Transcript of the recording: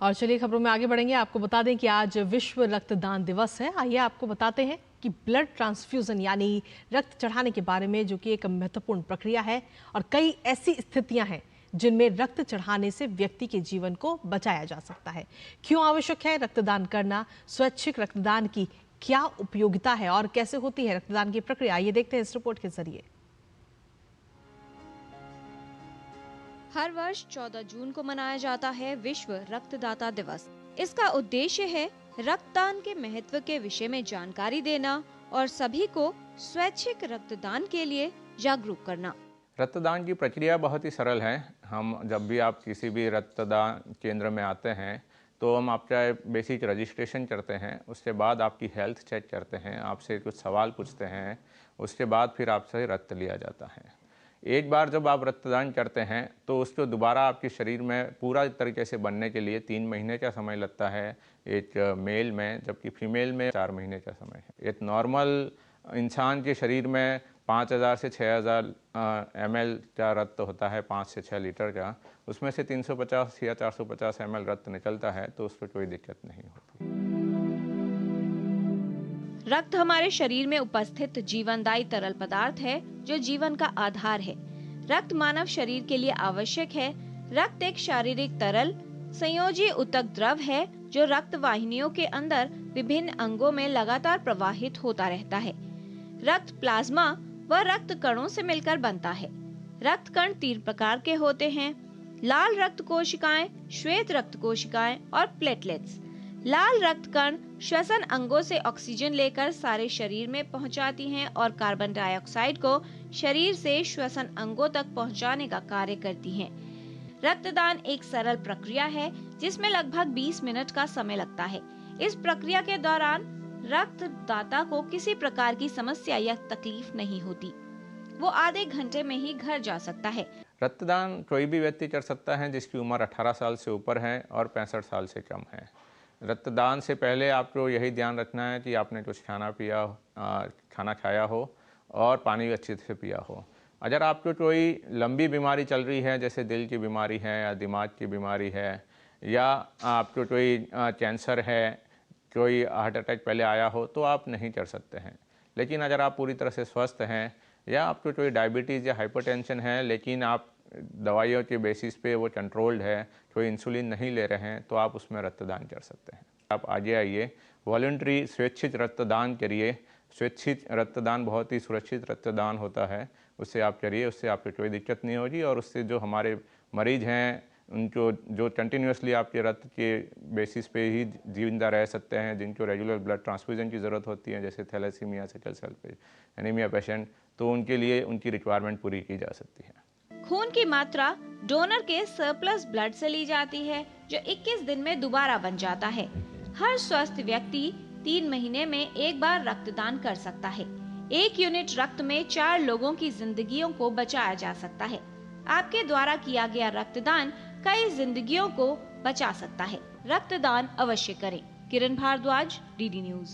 और चलिए खबरों में आगे बढ़ेंगे। आपको बता दें कि आज विश्व रक्तदान दिवस है। आइए आपको बताते हैं कि ब्लड ट्रांसफ्यूजन यानी रक्त चढ़ाने के बारे में, जो कि एक महत्वपूर्ण प्रक्रिया है और कई ऐसी स्थितियां हैं जिनमें रक्त चढ़ाने से व्यक्ति के जीवन को बचाया जा सकता है। क्यों आवश्यक है रक्तदान करना, स्वैच्छिक रक्तदान की क्या उपयोगिता है और कैसे होती है रक्तदान की प्रक्रिया, ये देखते हैं इस रिपोर्ट के जरिए। हर वर्ष 14 जून को मनाया जाता है विश्व रक्तदाता दिवस। इसका उद्देश्य है रक्तदान के महत्व के विषय में जानकारी देना और सभी को स्वैच्छिक रक्तदान के लिए जागरूक करना। रक्तदान की प्रक्रिया बहुत ही सरल है। हम जब भी आप किसी भी रक्तदान केंद्र में आते हैं तो हम आपका बेसिक रजिस्ट्रेशन करते हैं, उसके बाद आपकी हेल्थ चेक करते हैं, आपसे कुछ सवाल पूछते हैं, उसके बाद फिर आपसे रक्त लिया जाता है। एक बार जब आप रक्तदान करते हैं तो उसको दोबारा आपके शरीर में पूरा तरीके से बनने के लिए 3 महीने का समय लगता है एक मेल में, जबकि फीमेल में 4 महीने का समय है। एक नॉर्मल इंसान के शरीर में 5000 से 6000 ml का रक्त होता है, 5 से 6 लीटर का। उसमें से 350 या 450 ml रक्त निकलता है, तो उस पर कोई दिक्कत नहीं होती। रक्त हमारे शरीर में उपस्थित जीवनदायी तरल पदार्थ है जो जीवन का आधार है। रक्त मानव शरीर के लिए आवश्यक है। रक्त एक शारीरिक तरल संयोजी ऊतक द्रव है जो रक्त वाहिनियों के अंदर विभिन्न अंगों में लगातार प्रवाहित होता रहता है। रक्त प्लाज्मा व रक्त कणों से मिलकर बनता है। रक्त कण 3 प्रकार के होते हैं: लाल रक्त कोशिकाएं, श्वेत रक्त कोशिकाएं और प्लेटलेट्स। लाल रक्त कण श्वसन अंगों से ऑक्सीजन लेकर सारे शरीर में पहुंचाती हैं और कार्बन डाइऑक्साइड को शरीर से श्वसन अंगों तक पहुंचाने का कार्य करती हैं। रक्तदान एक सरल प्रक्रिया है जिसमें लगभग 20 मिनट का समय लगता है। इस प्रक्रिया के दौरान रक्तदाता को किसी प्रकार की समस्या या तकलीफ नहीं होती। वो आधे घंटे में ही घर जा सकता है। रक्तदान कोई भी व्यक्ति कर सकता है जिसकी उम्र 18 साल से ऊपर है और 65 साल से कम है। रक्तदान से पहले आपको यही ध्यान रखना है कि आपने कुछ खाना खाया हो और पानी अच्छे से पिया हो। अगर आपको कोई लंबी बीमारी चल रही है, जैसे दिल की बीमारी है या दिमाग की बीमारी है, या आपको कोई कैंसर है, कोई हार्ट अटैक पहले आया हो, तो आप नहीं कर सकते हैं। लेकिन अगर आप पूरी तरह से स्वस्थ हैं या आपको कोई डायबिटीज़ या हाइपरटेंशन है, लेकिन आप दवाइयों के बेसिस पे वो कंट्रोल्ड है, कोई इंसुलिन नहीं ले रहे हैं, तो आप उसमें रक्तदान कर सकते हैं। आप आगे आइए, वॉलंटरी स्वेच्छित रक्तदान करिए। स्वेच्छित रक्तदान बहुत ही सुरक्षित रक्तदान होता है, उससे आप करिए, उससे आपको कोई दिक्कत नहीं होगी और उससे जो हमारे मरीज हैं उनको जो कंटिन्यूसली आपके रक्त के बेसिस पे ही जिंदा रह सकते हैं, जिनको रेगुलर ब्लड ट्रांसफ्यूजन की ज़रूरत होती है, जैसे thalassaemia, sickle cell anaemia patient, तो उनके लिए उनकी रिक्वायरमेंट पूरी की जा सकती है। खून की मात्रा डोनर के सरप्लस ब्लड से ली जाती है जो 21 दिन में दोबारा बन जाता है। हर स्वस्थ व्यक्ति 3 महीने में एक बार रक्तदान कर सकता है। 1 यूनिट रक्त में 4 लोगों की जिंदगियों को बचाया जा सकता है। आपके द्वारा किया गया रक्तदान कई जिंदगियों को बचा सकता है। रक्तदान अवश्य करें। किरण भारद्वाज, डीडी न्यूज।